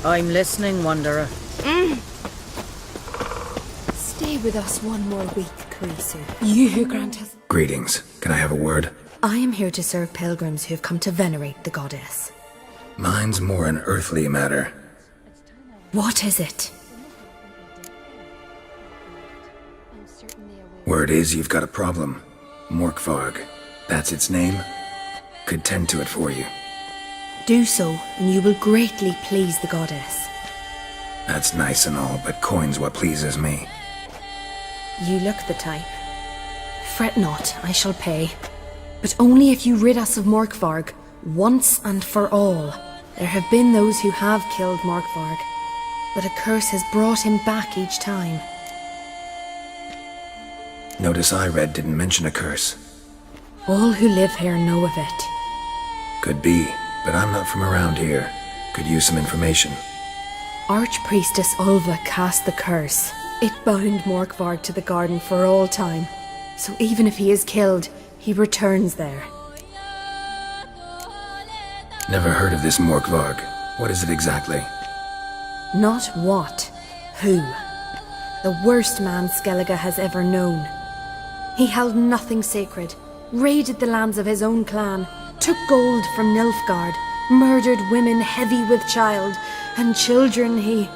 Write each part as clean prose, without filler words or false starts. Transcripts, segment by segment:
I'm listening, Wanderer. Stay with us one more week, Kurisu. You who grant us... Greetings. Can I have a word? I am here to serve pilgrims who have come to venerate the goddess. Mine's more an earthly matter. What is it? Word is you've got a problem. Morkvarg. That's its name? Could tend to it for you. Do so, and you will greatly please the goddess. That's nice and all, but coin's what pleases me. You look the type. Fret not, I shall pay. But only if you rid us of Morkvarg, once and for all. There have been those who have killed Morkvarg, but a curse has brought him back each time. Notice I read didn't mention a curse. All who live here know of it. Could be, but I'm not from around here. Could use some information. Archpriestess Ulva cast the curse. It bound Morkvarg to the garden for all time. So even if he is killed, he returns there. Never heard of this Morkvarg. What is it exactly? Not what, who. The worst man Skellige has ever known. He held nothing sacred, raided the lands of his own clan, took gold from Nilfgaard, murdered women heavy with child, and children he...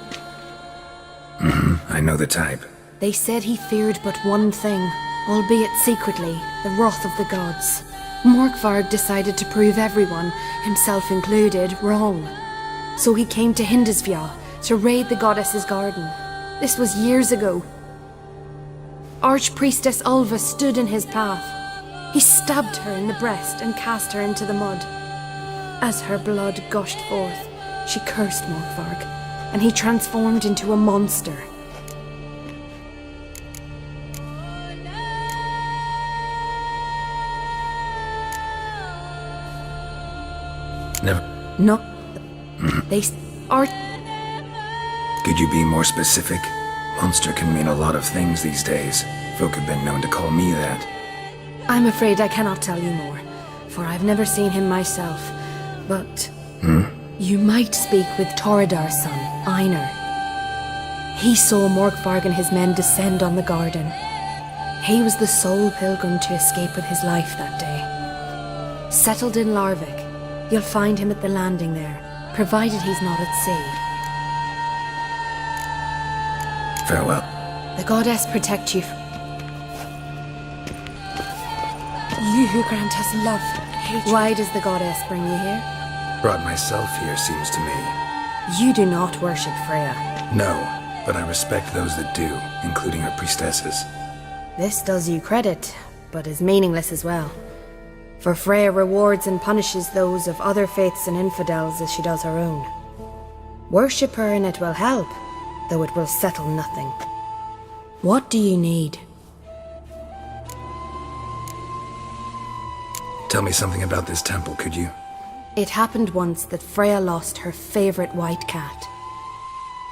I know the type. They said he feared but one thing, albeit secretly, the wrath of the gods. Morkvarg decided to prove everyone, himself included, wrong. So he came to Hindisfjall to raid the goddess's garden. This was years ago. Archpriestess Ulva stood in his path. He stabbed her in the breast and cast her into the mud. As her blood gushed forth, she cursed Morkvarg, and he transformed into a monster. Never... No. They... Could you be more specific? Monster can mean a lot of things these days. Folk have been known to call me that. I'm afraid I cannot tell you more, for I've never seen him myself. But... You might speak with Toradar's son, Einar. He saw Morkvarg and his men descend on the garden. He was the sole pilgrim to escape with his life that day. Settled in Larvik, you'll find him at the landing there, provided he's not at sea. Farewell. The goddess protect you. You who grant us love, hatred. Why does the goddess bring you here? Brought myself here, seems to me. You do not worship Freya. No, but I respect those that do, including her priestesses. This does you credit, but is meaningless as well. For Freya rewards and punishes those of other faiths and infidels as she does her own. Worship her and it will help, though it will settle nothing. What do you need? Tell me something about this temple, could you? It happened once that Freya lost her favorite white cat.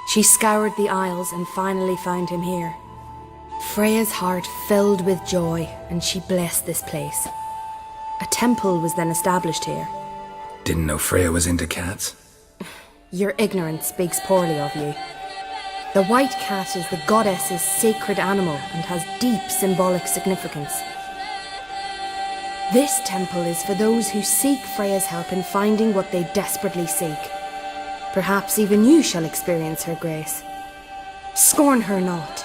She scoured the Isles and finally found him here. Freya's heart filled with joy, and she blessed this place. A temple was then established here. Didn't know Freya was into cats. Your ignorance speaks poorly of you. The white cat is the goddess's sacred animal and has deep symbolic significance. This temple is for those who seek Freya's help in finding what they desperately seek. Perhaps even you shall experience her grace. Scorn her not,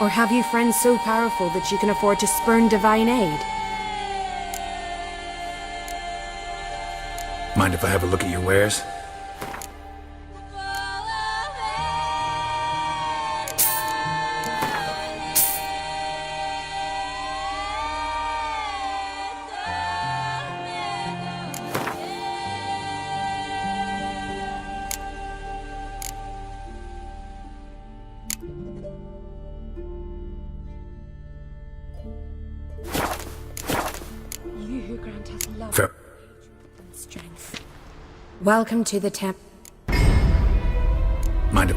or have you friends so powerful that you can afford to spurn divine aid? Mind if I have a look at your wares? You who grant us love Fair. and strength. Welcome to the temple. Mind if...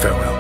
Farewell.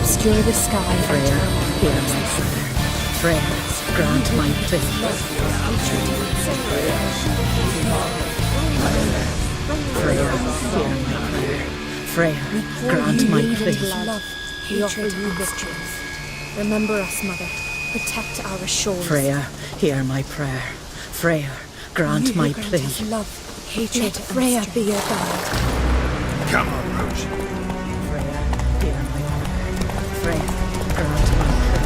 obscure the sky and Freya, turn on hear the my prayer. Freya, grant my plea. Freya, hear my prayer. Freya, grant my plea. love, hatred, and truth. Remember us, Mother. Protect our shores. Freya, hear my prayer. Freya, grant my plea. Love, hatred, let Freya be your guide. Come on, Roach. Freya, hear my prayer. Freya, grant my plea.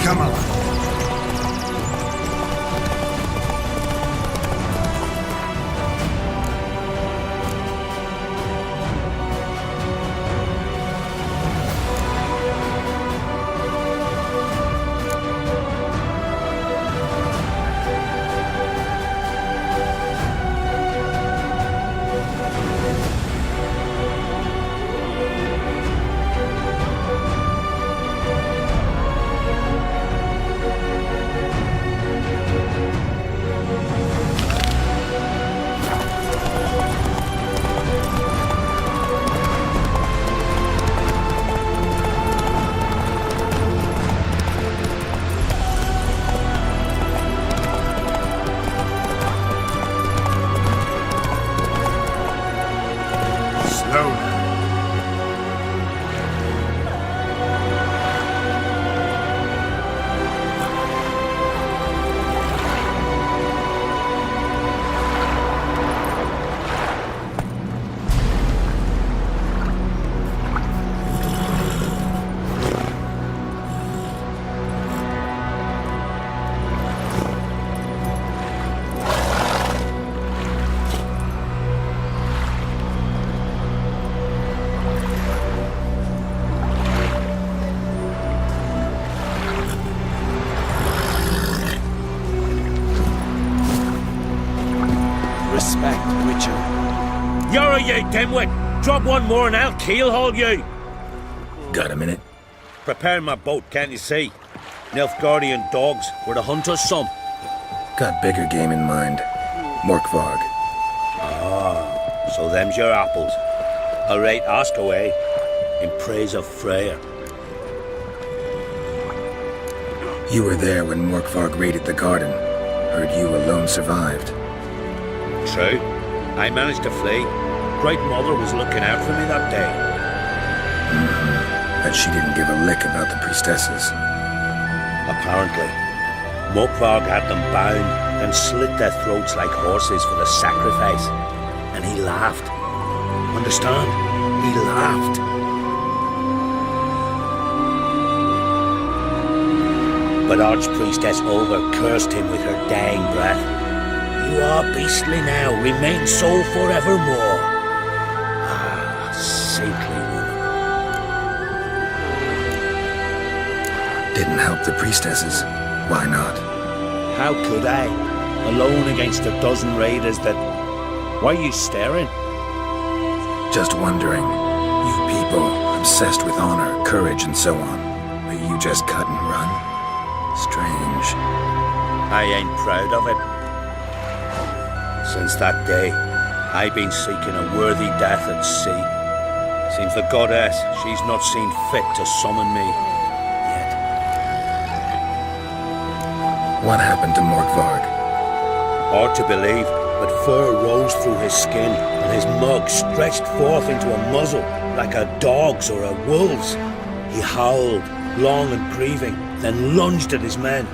Come on. Respect, Witcher. You're ye, dimwit! Drop one more and I'll keelhaul you! Got a minute? Prepare my boat, can't you see? Nilfgaardian dogs were the hunter's son. Got bigger game in mind. Morkvarg. So them's your apples. Alright, ask away. In praise of Freya. You were there when Morkvarg raided the garden. Heard you alone survived. True. I managed to flee. Great Mother was looking out for me that day. But she didn't give a lick about the priestesses. Apparently. Morkvarg had them bound and slit their throats like horses for the sacrifice. And he laughed. Understand? He laughed. But Archpriestess Olga cursed him with her dying breath. You are beastly now, remain so forevermore. Ah, saintly woman. Didn't help the priestesses. Why not? How could I? Alone against a dozen raiders that... Why are you staring? Just wondering. You people, obsessed with honor, courage, and so on. But you just cut and run? Strange. I ain't proud of it. Since that day, I've been seeking a worthy death at sea. Seems the goddess, she's not seen fit to summon me yet. What happened to Morkvarg? Hard to believe, but fur rose through his skin, and his mug stretched forth into a muzzle, like a dog's or a wolf's. He howled, long and grieving, then lunged at his men.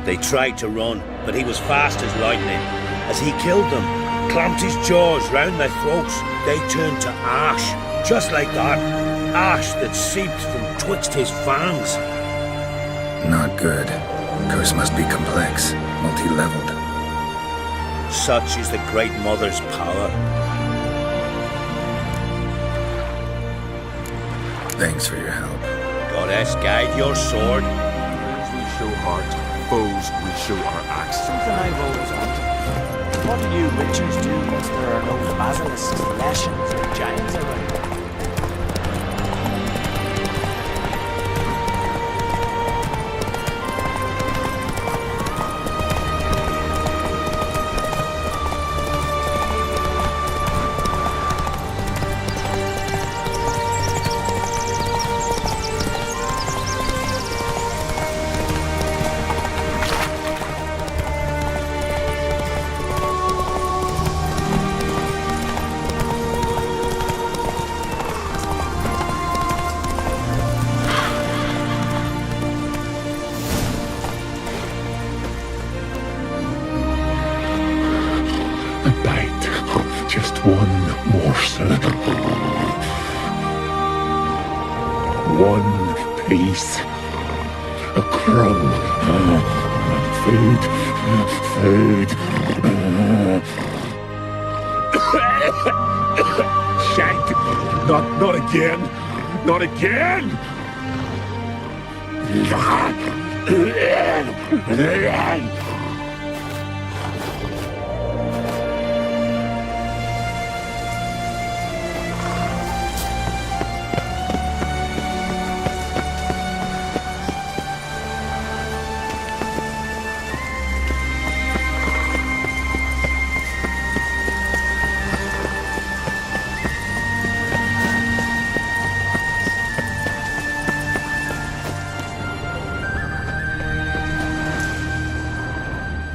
They tried to run, but he was fast as lightning. As he killed them, clamped his jaws round their throats, they turned to ash, just like that. Ash that seeped from twixt his fangs. Not good. Curse must be complex, multi-leveled. Such is the Great Mother's power. Thanks for your help. Goddess, guide your sword. Friends we show heart, foes we show our axe. Something I've always wanted. What do you witchers do once there are no basilisks, leshens, or giants around? one piece. A crumb. Food. Shank! Not again! Not again!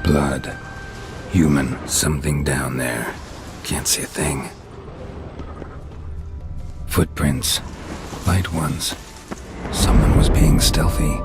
Blood. Human. Something down there. Can't see a thing. Footprints. Light ones. Someone was being stealthy.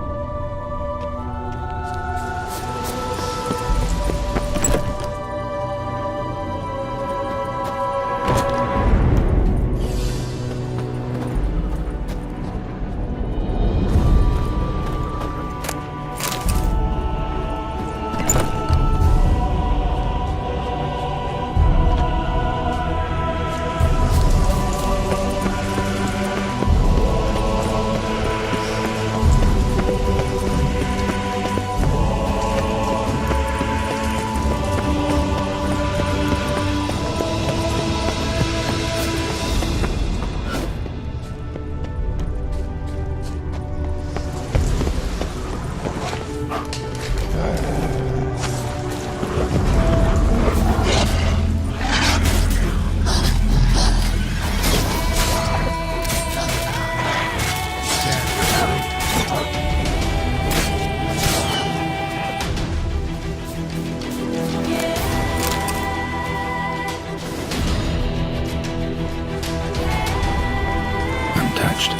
Untouched.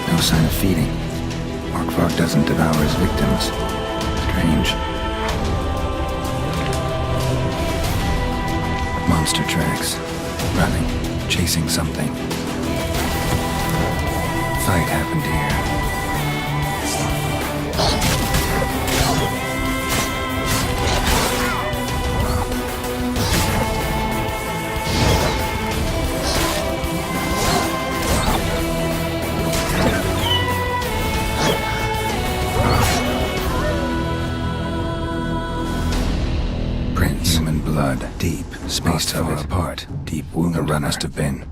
No sign of feeding. Morkvark doesn't devour his victims. Strange. Monster tracks. Running. Chasing something. Fight happened here. Prints. Human blood. Deep. Spaced far apart. Deep wound. The run must have been.